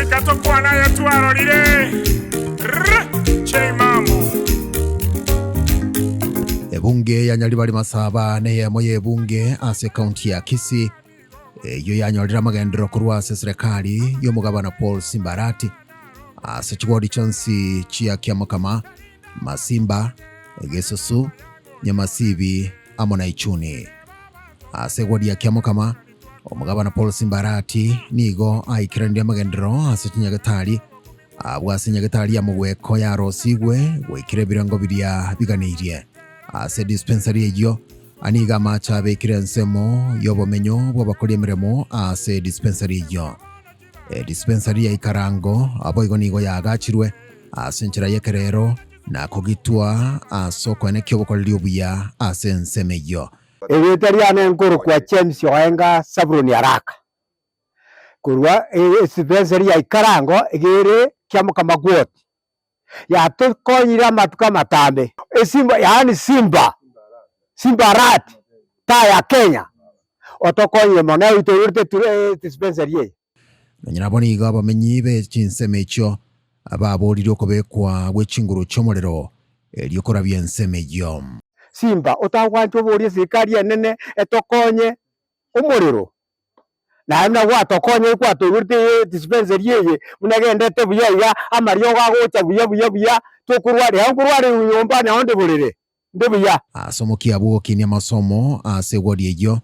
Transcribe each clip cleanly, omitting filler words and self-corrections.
reka tokwana yatwarorire cheimamu ebunge ya Nyaribari Masaba nehemo y'ebunge ase kaunti ya Kisii yo yanyorera amagendero kurwa ase serikali y'omugabana Paul Simba Arati ase chigodi chonsi chia Kiamukama Masimba Gesusu Nyamasibi amo na Ichuni ase gwadi ya Kiamukama omugabana Paul Simba Arati nigo aikirandia amagendero ase Nyagatari abwase Nyagatari ya mugweko ya Rosigwe gwikire birango biria biganirie ase dispensary ejo aniga macha bekire nsemo yobomenyo bwabakori emiremo ase dispensary ejo dispensary ya Ikarango abo igo nigo yagachirwe ase nchira yekerero na kugitwa asoko ene kyobokoreri obuya ase nsemejo ebetari ane nkoro kwa James Oenga Sabroni Araka kurwa dispensary ya Ikarango egere Kiamukama gwot ya tukonyira matuka matambe Simba yani Simba Arati ta ya Kenya otokonyire mona utoyurte dispensary nyiraboni igo abamenyi be chinsemecho ababorire okobekwa gwechinguru chomorero eliokora byensemejo Simba otagwancho borie serikali enene etokonye umuriro na mna gwatokonye kwatoyurte dispensary ye munagendete buya amario gagocha buya tukurwari hankurwari uyomba na onde burire ndebuya asomoki abo kinya masomo ase gwadi ejo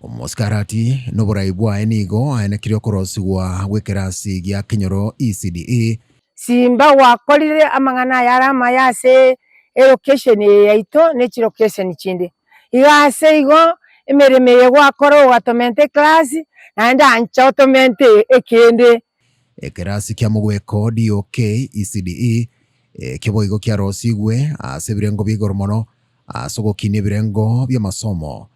Omoskarati noboraibwa enigo aene kirio korosigwa wekerasi gya Kinyoro ECDE Simba wakorire amangana yarama yase location yaito nechi location chinde igase igo emeremeye gwakoro watomente class naenda ancha automente ekende ekerasi kya mugweko DOK ECDE kiboigo kya Rosigwe ase birengo bigoromono asogokine birengo bya masomo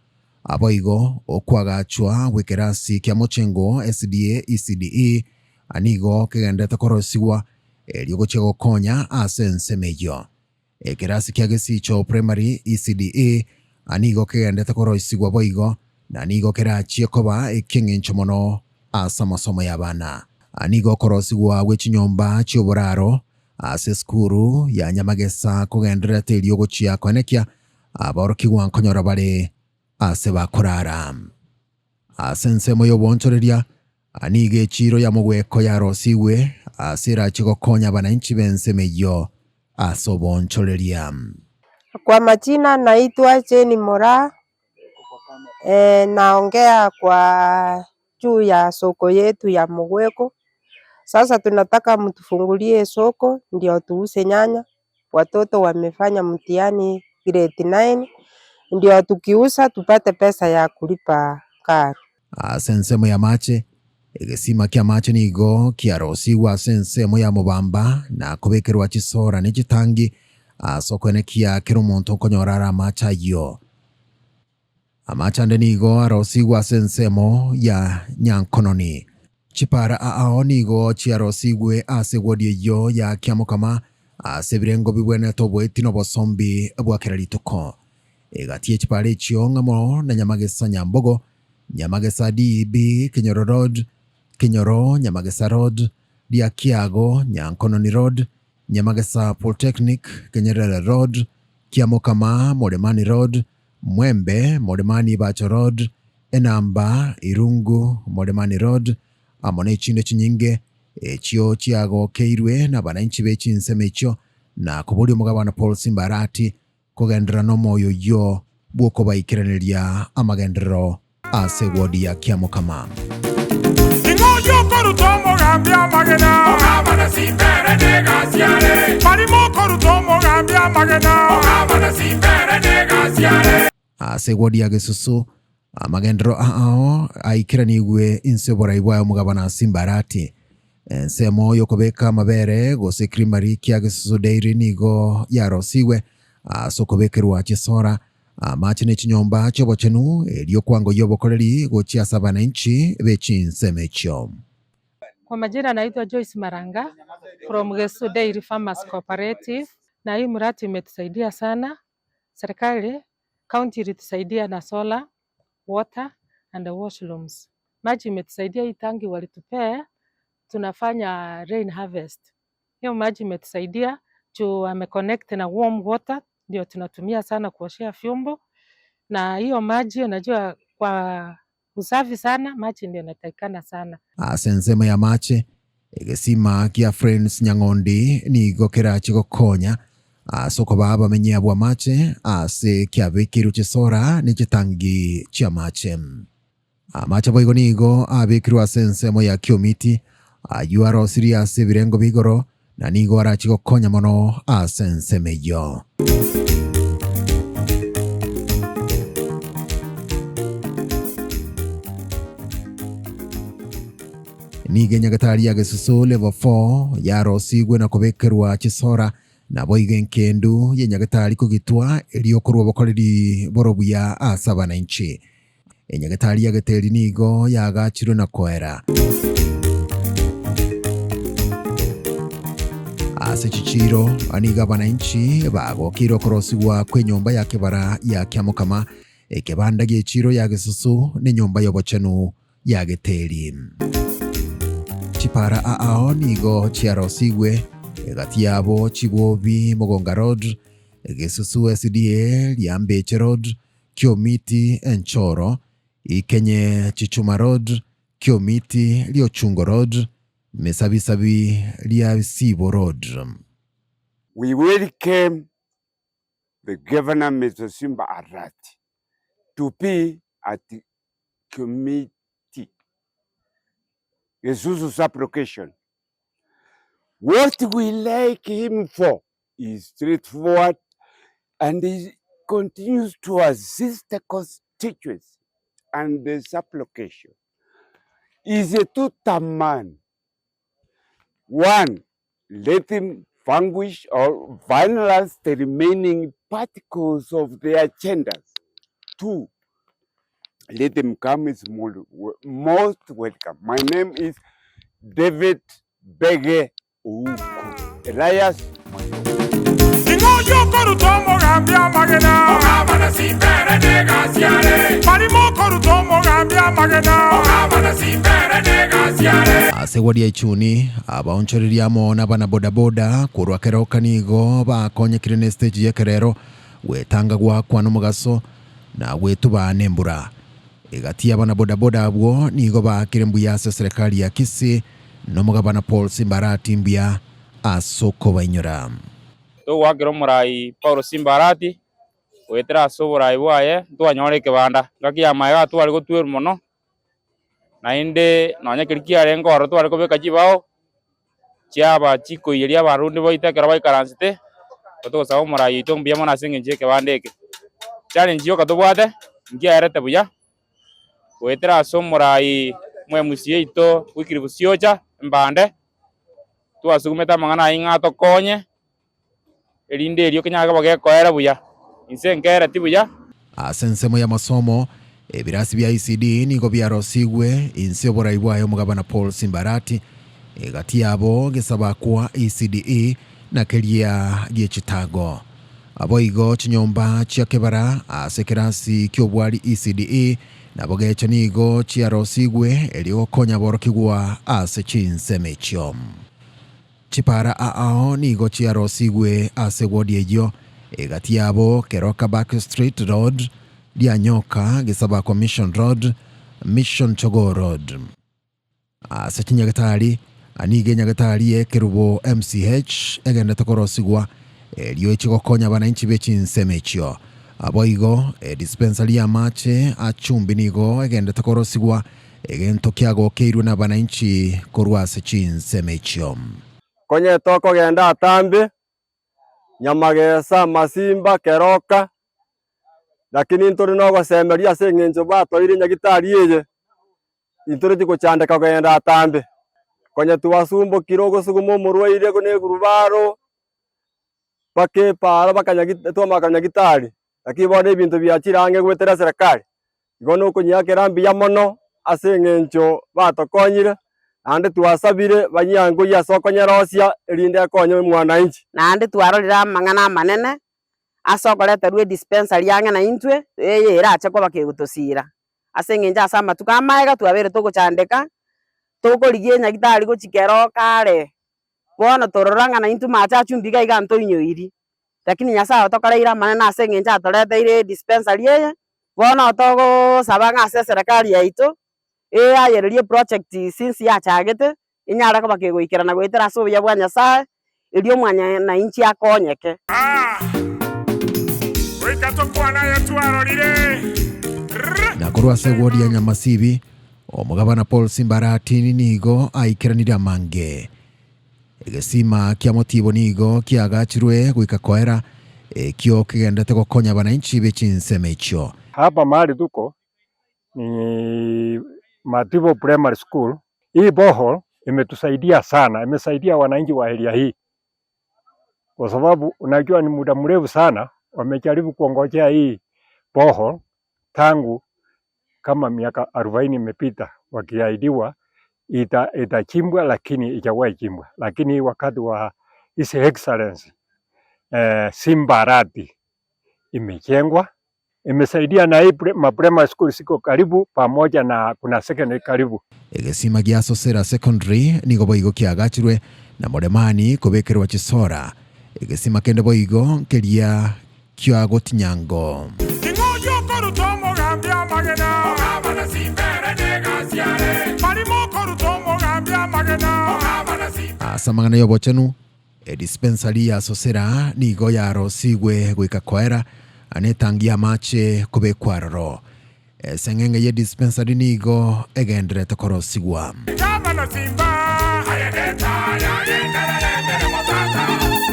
aboigo okwagachwa wekerasi kya Mochengo SDA ECDE anigo kegendete korosigwa eliogo chegokonya ase nsemejo ekerasi kya Gesicho Primary ECDE anigo kegendete korosigwa boigo na nigo kerachie koba ekeng'encho mono ase amasomo y'abana anigo korosigwa gwechinyomba chioboraro ase skuru ya Nyamagesa kugenderete eliogo chia konekia aborokigwa nkonyora bare ase bakorara ase nsemo y'obonchoreria anige chiro ya mugweko ya Rosigwe ase rachigokonya abananchi bensemejo ase obonchoreria. Kwa majina naitwa Jeni Mora. Naongea kwa juu ya soko yetu ya Mugweko. Sasa tunataka mtufungulie soko ndio tuuse nyanya. Watoto wamefanya mtihani grade 9 ndio tukiusa tupate pesa ya kulipa karo. Sensemo ya mache egesima kya mache nigo kya Rosigwa sensemo ya Mubamba na kubekerwa chisora nechitangi soko ene kya kero monto konyorara macha yo amacha ndenigo Rosigwa sensemo ya Nyankononi chipara nigo chia Rosigwe ase gwadi yo ya Kiamukama ase birengo bibwene tobweti no bosombi bwakeralitoko egatie chipare chiongamo na Nyamagesa Nyambogo Nyamagesa DB Kinyoro Road Kinyoro Nyamagesa Road Diakiago Nyankononi Road Nyamagesa Polytechnic Kenyerere Road Kiamukama Modemani Road Mwembe Modemani Bacho Road Enamba Irungu Modemani Road amone chinde chinyinge echio chiago keirwe na bananchi bechinsemecho na kubuli omugabana Paul Simba Arati kugendera no moyo yo bwoko baikiraneria amagendero ase wodi ya Kiamukama ingoyo korutomo gambia magena ogabana simbere negasiare marimo korutomo gambia magena ogabana simbere negasiare ase wodi ya Gesusu amagendero aikiranigwe insebora ibwa omugabana Simba Arati nsemo yokobeka mabere gose primary kya Gesusu Dairy nigo ya Rosigwe sokobekerwa chisora machine chinyomba chobo chenu elio kwango yobokoreri gochia sabana inchi bechinsemecho. Kwa majina naitwa Joyce Maranga from Gesusu Dairy Farmers Cooperative, na hii mradi imetusaidia sana. Serikali county ilitusaidia na solar, water and washrooms. Maji imetusaidia, hii tangi walitupea tunafanya rain harvest. Hiyo maji imetusaidia juu ameconnect na warm water, ndio tunatumia sana kuoshea vyombo, na hiyo maji unajua kwa usafi sana, maji ndio inatakikana sana. Asensema ya mache egesima kia Friends Nyang'ondi nigo kerachi gokonya asoko baba menyia bwa mache ase kia bikiru chisora ni chitangi chia mache. Amache boigo nigo abikiru asensemo ya kiomiti ayuaro siri ase birengo bigoro na nigo arachi gokonya mono asensemeyo. Nige nyagatari ya Gesusu level 4 yaro sigwe na kubekerwa chisora na boige nkendu ye nyagatari kugitwa eliokorwa bokoreri borobu ya asaba na inchi. Nyagatari ya Geteri nigo yagachiro na koera. Ase chichiro aniga bananchi bago kiro korosiwa kwe nyomba ya kebara ya Kiamukama ekebanda gichiro ya Gesusu ni nyomba yobochenu ya Geteri. Chipara aao nigo chiarosigwe egati yabo Chibobi Mogonga Road, Gesusu SDA Liambeche Road, Kiomiti Enchoro, Ikenye Chichuma Road, Kiomiti Liochungo Road, Mesabisabi Liasibo Road. We welcome the Governor Mr. Simba Arati to be at the committee Gesusu sub-location. What we like him for is straightforward, and he continues to assist the constituency and the sub-location. He's a two-term man. One, let him vanquish or finalize the remaining particles of the agendas. Two, let them come is most welcome. My name is David Bege Uku. Elias. Ingoyo korutomo gambia magena. Ogamana simbere negasiare. Malimo korutomo gambia magena. Ogamana simbere negasiare. Asewadi ya ichuni abaonchoririamo na bana bodaboda kurwa keroka nigo bakonye kirene stage ya kerero wetanga gwa kwa nomugaso na wetu banembura. Egati y'abana bodaboda abwo nigo bakire mbuyase serikali ya Kisii n'omugabana Paul Simbarati mbya asoko banyura. Twagiro murai Paul Simbarati wetera asobora ibwaye twanyoreke banda ngaki amaye twari gotweru mono na inde nonya kirikia rengo twari kobeka kibao cyaba chikoyeria abarundi boitekera baikaransite tugosaba murai ito mbya mona singe ke bandeke challenge yo katobwate ngiarete buya wetera asomurai mwe musie ito wikiribusiocha mbande twasugumeta mangana inga tokonye elinde elio kinyaga bagekoera buya insenkera tibuya. Asensemo ya masomo ebirasi bya ECD nigo byarosigwe insiobora ibwayo mugabana Paul Simbarati egati yabo gesaba kwa ECDE na kelia giechitago aboigo chinyomba chia kebara asekerasi kyobwali ECDE na bogecho nigo chiarosigwe elio konya borokigwa ase chinsemechyo. Chipara aao nigo chiarosigwe ase wodi ejo egati yabo keroka Back Street Road Dianyoka gesaba kwa Mission Road Mission Chogo Road. Ase chinyagatari anige nyagatari ekerubo MCH egenda tokorosigwa elio echigokonya bananchi bechinsemechyo. Aboigo dispensary ya mache achumbi nigo egenda tokorosigwa egento kiago keiru na bananchi korwa ase chinsemechyo. Konye toko genda atambi Nyamagesa Masimba Keroka lakini nturi no gosemeria ase ng'encho batoire nyagitari eye inturi tikuchandeka genda atambi konye tuwasumbo kirogo sugumo murwaire gone gurubaro pake para bakanyagitari lakini bone bintu byachirange gwetera serikali igono kunyakera mbiya mono ase ng'encho batokonyire ande tuwasabire banyango ya soko nyerosia erinde konye mwananchi nande twarorira mang'ana manene asokorete rwe dispensary yange na intwe eye irache kwa bakegutosira ase ng'enja asa matuka amaega twabere tuguchandeka tokorigie nyagitari gochikero kare bono tororang'ana intu macha chumbiga iga ntoinyoiri lakini nyasaye otokoreire amanene ase eng'encho atoreteire dispensary eye bono togosaba ng'ase serikali yaito eyayererie project since yachagete inyare koba kegoikerana goetera ase obuya bwa nyasaye erio mwanyanchi akonyeke Wikatokwana yetu arorire na korwa ase wodi ya Nyamasibi omugabana Paul Simbarati nigo aikiranire mange egesima kia motibo nigo kiagachirwe gwika koera kio kigendete gokonya bananchi bechinseme icho. Hapa mahali tuko ni Mativo Primary School. Hii borehole imetusaidia sana, imesaidia wananchi wa area hii, kwa sababu unajua ni muda mrefu sana wamejaribu kuongojea hii borehole tangu kama miaka 40 imepita, wakiahidiwa itachimbwa lakini ijawahi chimbwa. Lakini wakati wa His Excellency Simbarati imejengwa, imesaidia na hii primary school siko karibu pamoja na kuna secondary karibu. Egesima gia Sosera Secondary nigo boigo kiagachirwe na Modemani kubekerwa Chisora. Egesima kende boigo kelia kio gotinyango. Ingojo korutomo gambia magena ogabana simbere negasiare Marimo korutomo gambia magena ogabana simbere asamangana yobochenu dispensary ya Sosera nigo yaro sigwe gwika koera anetangia mache kubekwaroro sengenge ye dispensary nigo egendrete korosigwa Gabana simba ayedeta yagendere motata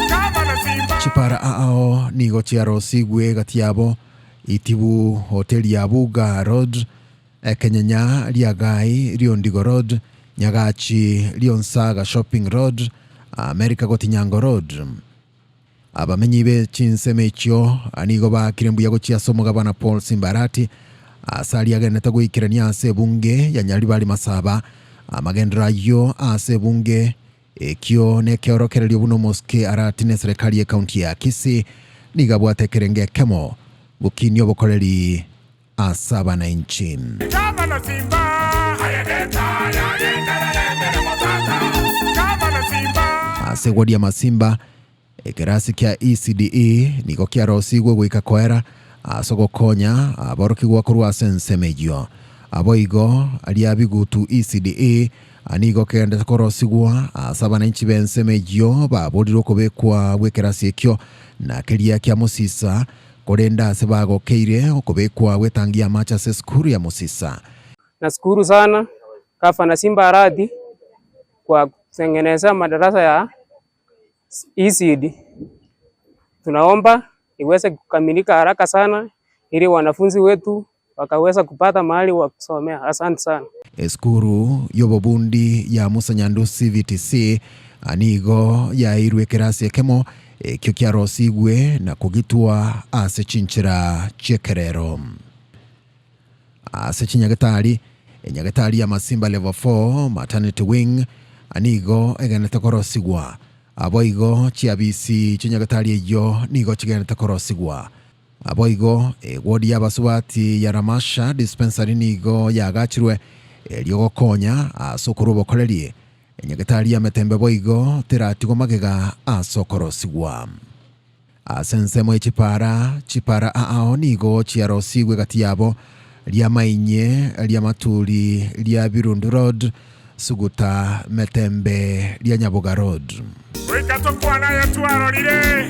Gabana simba Chipara ao nigo chiaro sigwe gatiabo itibu hoteli ya Buga Road Kenyanya Liagai Riondigo Road Nyagachi Lionsaga Shopping Road America Gotinyango Road abamenyi be chinseme icho anigo bakirembuya gochia somo gabana Paul Simbarati asali ageneta goikirania ase bunge ya Nyaribari Masaba amagendera yo ase bunge ekio nekeorokererio buno moske aratine serikali ya kaunti ya Kisii nigabwate kerenge kemo bukinyo bokoreri asaba na inchi Gabana simba ayedeta yagendere motata Gabana simba ase wodi ya Masimba ekerasi kia ECDE niko kia rosigwe gwika koera asogo konya aboroki gwakorwa sensemejo aboigo aliabigutu ECDE anigo kende korosigwa asaba na inchi bensemejo babodirwo kubekwa gwekerasi ekyo na kelia kia Musisa korenda sebago keire okubekwa wetangia macha se skuru ya Musisa. Nashukuru sana Gavana Simbarati kwa kutengeneza madarasa ya ECD. Tunaomba iweze kukamilika haraka sana ili wanafunzi wetu wakaweza kupata mahali wa kusomea. Asante sana. Skuru yobobundi ya Musa Nyandu CVTC anigo ya irwe kerasi ekemo kyo kia rosigwe na kugitua ase chinchira chekerero. Ase chinyagetari ya Masimba level 4 maternity wing anigo egenete korosigwa aboigo chiabisi chinyagetari yo nigo chigenete korosigwa aboigo wodi ya Basubati ya Ramasha dispensary nigo yagachirwe eliogokonya asokoro bokorerie enyagetari ya Metembe boigo teratigo magega asokorosigwa asensemo chipara ao nigo chiarosigwe gati yabo lia Mainye lia Matuli lia Birundu Road Suguta Metembe lia Nyaboga Road. Wikatokwana yetu arorire